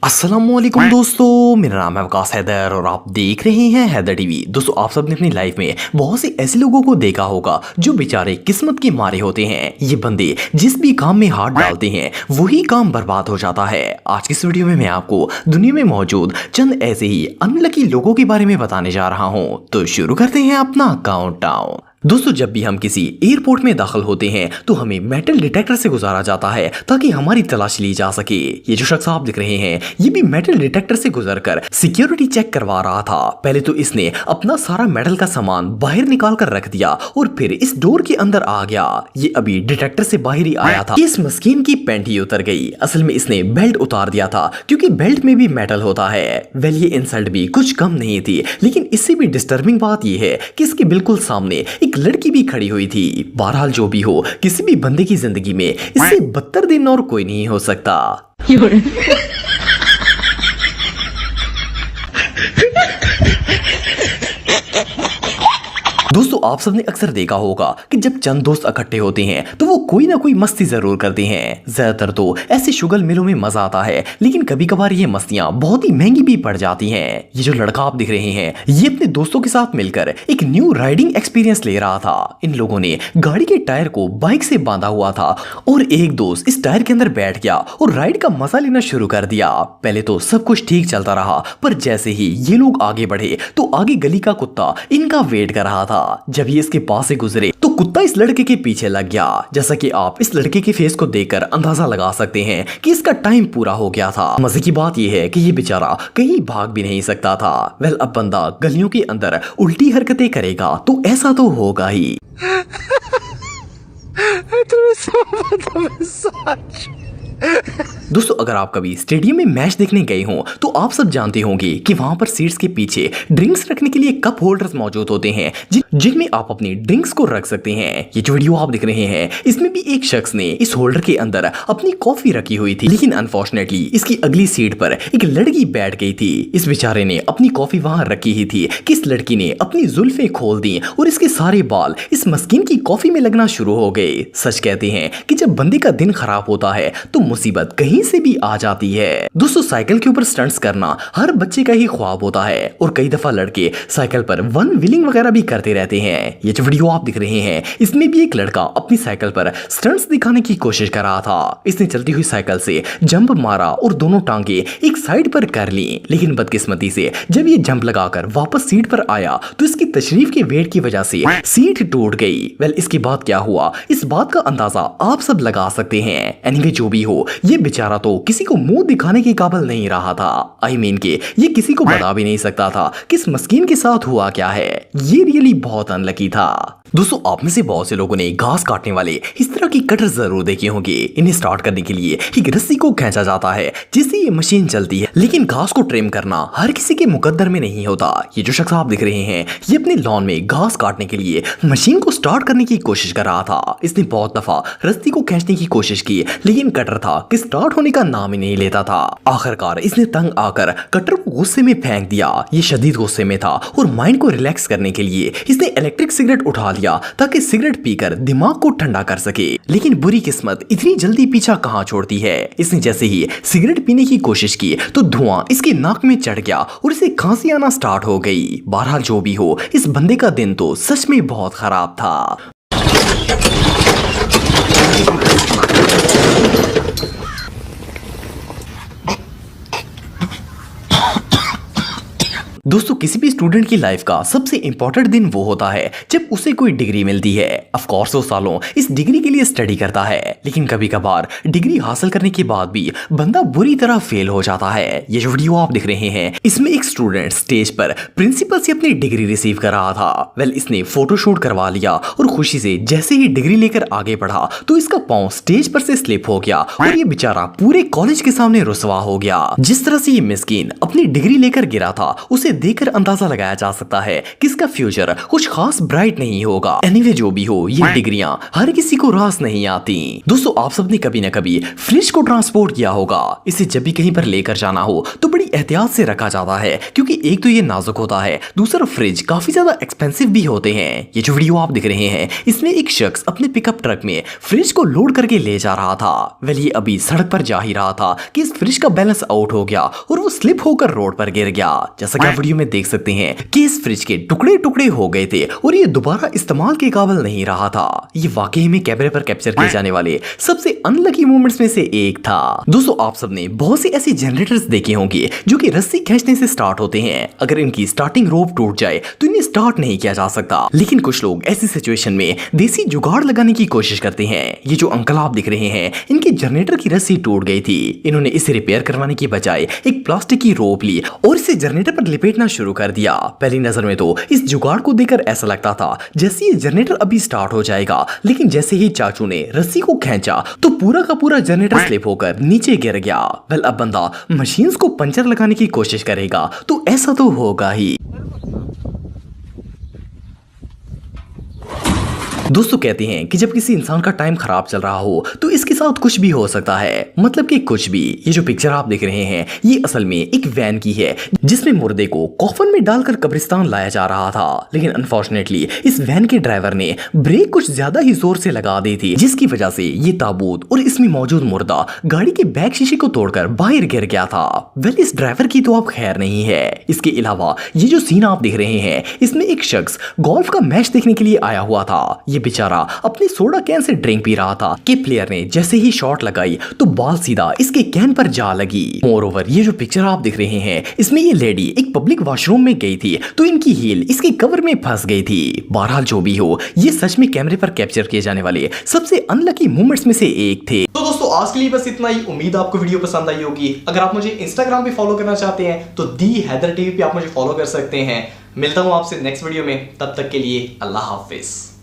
अस्सलामुअलैकुम दोस्तों, मेरा नाम है वकास हैदर और आप देख रहे हैं हैदर टीवी। दोस्तों, आप सबने अपनी लाइफ में बहुत से ऐसे लोगों को देखा होगा जो बेचारे किस्मत के मारे होते हैं। ये बंदे जिस भी काम में हाथ डालते हैं वही काम बर्बाद हो जाता है। आज की इस वीडियो में मैं आपको दुनिया में मौजूद चंद ऐसे ही अनलकी लोगों के बारे में बताने जा रहा हूँ। तो शुरू करते हैं अपना काउंटडाउन। दोस्तों, जब भी हम किसी एयरपोर्ट में दाखिल होते हैं तो हमें मेटल डिटेक्टर से गुजारा जाता है ताकि हमारी तलाशी ली जा सके। ये जो शख्स आप दिख रहे हैं ये भी मेटल डिटेक्टर से गुजरकर सिक्योरिटी चेक करवा रहा था। पहले तो इसने अपना सारा मेटल का सामान बाहर निकाल कर रख दिया और फिर इस डोर के अंदर आ गया। ये अभी डिटेक्टर से बाहर ही आया था, इस मस्कीन की पैंट ही उतर गई। असल में इसने बेल्ट उतार दिया था क्योंकि बेल्ट में भी मेटल होता है। वेल, ये इंसल्ट भी कुछ कम नहीं थी, लेकिन इससे भी डिस्टर्बिंग बात यह है कि इसके बिल्कुल सामने एक लड़की भी खड़ी हुई थी। बहरहाल जो भी हो, किसी भी बंदे की जिंदगी में इससे बदतर दिन और कोई नहीं हो सकता। दोस्तों, आप सबने अक्सर देखा होगा कि जब चंद दोस्त इकट्ठे होते हैं तो वो कोई ना कोई मस्ती जरूर करते हैं। ज्यादातर तो ऐसे शुगल मेलों में मजा आता है, लेकिन कभी कभार ये मस्तियां बहुत ही महंगी भी पड़ जाती हैं। ये जो लड़का आप दिख रहे हैं ये अपने दोस्तों के साथ मिलकर एक न्यू राइडिंग एक्सपीरियंस ले रहा था। इन लोगों ने गाड़ी के टायर को बाइक से बांधा हुआ था और एक दोस्त इस टायर के अंदर बैठ गया और राइड का मजा लेना शुरू कर दिया। पहले तो सब कुछ ठीक चलता रहा, पर जैसे ही ये लोग आगे बढ़े तो आगे गली का कुत्ता इनका वेट कर रहा था। जब ये इसके पास से गुजरे तो कुत्ता इस लड़के के पीछे लग गया। जैसा कि आप इस लड़के के फेस को देखकर अंदाजा लगा सकते हैं कि इसका टाइम पूरा हो गया था। मजे की बात यह है कि ये बेचारा कहीं भाग भी नहीं सकता था। वेल, अब बंदा गलियों के अंदर उल्टी हरकतें करेगा तो ऐसा तो होगा ही। दोस्तों, अगर आप कभी स्टेडियम में मैच देखने गए हों तो आप सब जानते होंगे कि वहां पर सीट्स के पीछे ड्रिंक्स रखने के लिए कप होल्डर्स मौजूद होते हैं जिनमें आप अपनी ड्रिंक्स को रख सकते हैं। ये जो वीडियो आप देख रहे हैं इसमें भी एक शख्स ने इस होल्डर के अंदर अपनी कॉफी रखी हुई थी, लेकिन अनफॉर्चुनेटली इसकी अगली सीट पर एक लड़की बैठ गई थी। इस बेचारे ने अपनी कॉफी वहां रखी ही थी कि इस लड़की ने अपनी जुल्फें खोल दी और इसके सारे बाल इस मस्कीन की कॉफी में लगना शुरू हो गए। सच कहते हैं कि जब बंदे का दिन खराब होता है तो मुसीबत कहीं से भी आ जाती है। दोस्तों, साइकिल के ऊपर स्टंट्स करना हर बच्चे का ही ख्वाब होता है और कई दफा लड़के साइकिल पर वन व्हीलिंग वगैरह भी करते रहते हैं। ये जो वीडियो आप दिख रहे हैं इसमें भी एक लड़का अपनी साइकिल पर स्टंट्स दिखाने की कोशिश कर रहा था। इसने चलती हुई साइकिल से जंप मारा और दोनों टांगे एक साइड पर कर ली, लेकिन बदकिस्मती से जब ये जंप लगाकर वापस सीट पर आया तो इसकी तशरीफ के वेट की वजह से सीट टूट गई। वेल, इसके बाद क्या हुआ इस बात का अंदाजा आप सब लगा सकते हैं। एनीवे, जो भी हो, ये बेचारा तो किसी को मुंह दिखाने के काबिल नहीं रहा था। आई मीन के ये किसी को बता भी नहीं सकता था कि इस मस्कीन के साथ हुआ क्या है। ये रियली बहुत अनलकी था। दोस्तों, आप में से बहुत से लोगों ने घास काटने वाले इस तरह की कटर जरूर देखे होंगे। इन्हें स्टार्ट करने के लिए एक रस्सी को खींचा जाता है जिससे ये मशीन चलती है, लेकिन घास को ट्रिम करना हर किसी के मुकद्दर में नहीं होता। ये जो शख्स आप दिख रहे हैं ये अपने लॉन में घास काटने के लिए मशीन को स्टार्ट करने की कोशिश कर रहा था। इसने बहुत दफा रस्सी को खींचने की कोशिश की, लेकिन कटर था कि स्टार्ट होने का नाम ही नहीं लेता था। आखिरकार इसने तंग आकर कटर को गुस्से में फेंक दिया। ये शदीद गुस्से में था और माइंड को रिलैक्स करने के लिए इसने इलेक्ट्रिक सिगरेट उठा लिया ताकि सिगरेट पीकर दिमाग को ठंडा कर सके। लेकिन बुरी किस्मत इतनी जल्दी पीछा कहां छोड़ती है। इसने जैसे ही सिगरेट पीने की कोशिश की तो धुआं इसके नाक में चढ़ गया और इसे खांसी आना स्टार्ट हो गई। बहरहाल जो भी हो, इस बंदे का दिन तो सच में बहुत खराब था। दोस्तों, किसी भी स्टूडेंट की लाइफ का सबसे इंपॉर्टेंट दिन वो होता है जब उसे कोई डिग्री मिलती है। ऑफ कोर्स वो सालों इस डिग्री के लिए स्टडी करता है, लेकिन कभी कभार डिग्री हासिल करने के बाद भी बंदा बुरी तरह फेल हो जाता है। ये जो वीडियो आप देख रहे हैं इसमें एक स्टूडेंट स्टेज पर प्रिंसिपल से अपनी डिग्री रिसीव कर रहा था। वेल, इसने फोटोशूट करवा लिया और खुशी से जैसे ही डिग्री लेकर आगे बढ़ा तो इसका पांव स्टेज पर से स्लिप हो गया और ये बेचारा पूरे कॉलेज के सामने रुसवा हो गया। जिस तरह से ये मिस्कीन अपनी डिग्री लेकर गिरा था उसे देखकर अंदाजा लगाया जा सकता है कि इसका फ्यूचर कुछ खास ब्राइट नहीं होगा। एनीवे जो भी हो, ये डिग्रियां हर किसी को रास नहीं आती। दोस्तों आप सबने कभी न कभी फ्रिज को ट्रांसपोर्ट किया होगा। इसे जब भी कहीं पर लेकर जाना हो तो बड़ी एहतियात से रखा जाता है, क्योंकि एक तो ये नाजुक होता है, दूसरा फ्रिज काफी ज्यादा एक्सपेंसिव भी होते हैं। ये जो वीडियो आप देख रहे हैं इसमें एक शख्स अपने पिकअप ट्रक में फ्रिज को लोड करके ले जा रहा था। वेल ये अभी सड़क पर जा ही रहा था कि इस फ्रिज का बैलेंस आउट हो गया और वो स्लिप होकर रोड पर गिर गया। जैसा कि आप वीडियो में देख सकते हैं कि इस फ्रिज के टुकड़े टुकड़े हो गए थे और ये दोबारा इस्तेमाल के काबिल नहीं रहा था। ये वाकई में कैमरे पर कैप्चर किए जाने वाले सबसे अनलकी मोमेंट्स में से एक था। दोस्तों आप सबने बहुत से ऐसे जनरेटर्स देखे होंगे जो कि रस्सी खींचने से स्टार्ट होते हैं। अगर इनकी स्टार्टिंग रोप टूट जाए तो इन्हें स्टार्ट नहीं किया जा सकता, लेकिन कुछ लोग ऐसी सिचुएशन में देसी जुगाड़ लगाने की कोशिश करते हैं। ये जो अंकल आप दिख रहे हैं इनके जनरेटर की रस्सी टूट गई थी। इन्होंने इसे रिपेयर करवाने की बजाय एक प्लास्टिक की रोप ली और इसे जनरेटर पर लिपेटना शुरू कर दिया। पहली नजर में तो इस जुगाड़ को देखकर ऐसा लगता था जैसे ये जनरेटर अभी स्टार्ट हो जाएगा, लेकिन जैसे ही चाचू ने रस्सी को खींचा तो पूरा का पूरा जनरेटर स्लिप होकर नीचे गिर गया। वेल अब बंदा मशीन्स को पंचर लगाने की कोशिश करेगा तो ऐसा तो होगा ही। दोस्तों कहते हैं कि जब किसी इंसान का टाइम खराब चल रहा हो तो इसके साथ कुछ भी हो सकता है, मतलब कि कुछ भी। ये जो पिक्चर आप देख रहे हैं ये असल में एक वैन की है जिसमें मुर्दे को कॉफन में डालकर कब्रिस्तान लाया जा रहा था, लेकिन अनफॉर्चुनेटली इस वैन के ड्राइवर ने ब्रेक कुछ ज्यादा ही जोर से लगा दी थी, जिसकी वजह से ये ताबूत और इसमें मौजूद मुर्दा गाड़ी के बैक शीशे को तोड़कर बाहर गिर गया था। वेल इस ड्राइवर की तो अब खैर नहीं है। इसके अलावा ये जो सीन आप देख रहे हैं इसमें एक शख्स गोल्फ का मैच देखने के लिए आया हुआ था। ये बेचारा अपनी soda can say drink P रहा था कि प्लेयर ने जैसे ही शॉट लगाई तो बॉल सीधा इसके कैन पर जा लगी। मोरओवर ये जो पिक्चर आप देख रहे हैं इसमें ये लेडी एक पब्लिक वॉशरूम में गई थी तो इनकी हील इसके कवर में फंस गई थी। बहरहाल जो भी हो ये सच में कैमरे पर कैप्चर किए जाने वाले सबसे अनलकी मोमेंट्स में से एक थे। तो दोस्तों आज के लिए बस इतना ही। उम्मीद आपको वीडियो पसंद आई होगी। अगर आप मुझे इंस्टाग्राम पे फॉलो करना चाहते हैं तो दी हैदर टीवी पे आप मुझे फॉलो कर सकते हैं। मिलता हूं आपसे नेक्स्ट वीडियो में, तब तक के लिए अल्लाह हाफिज।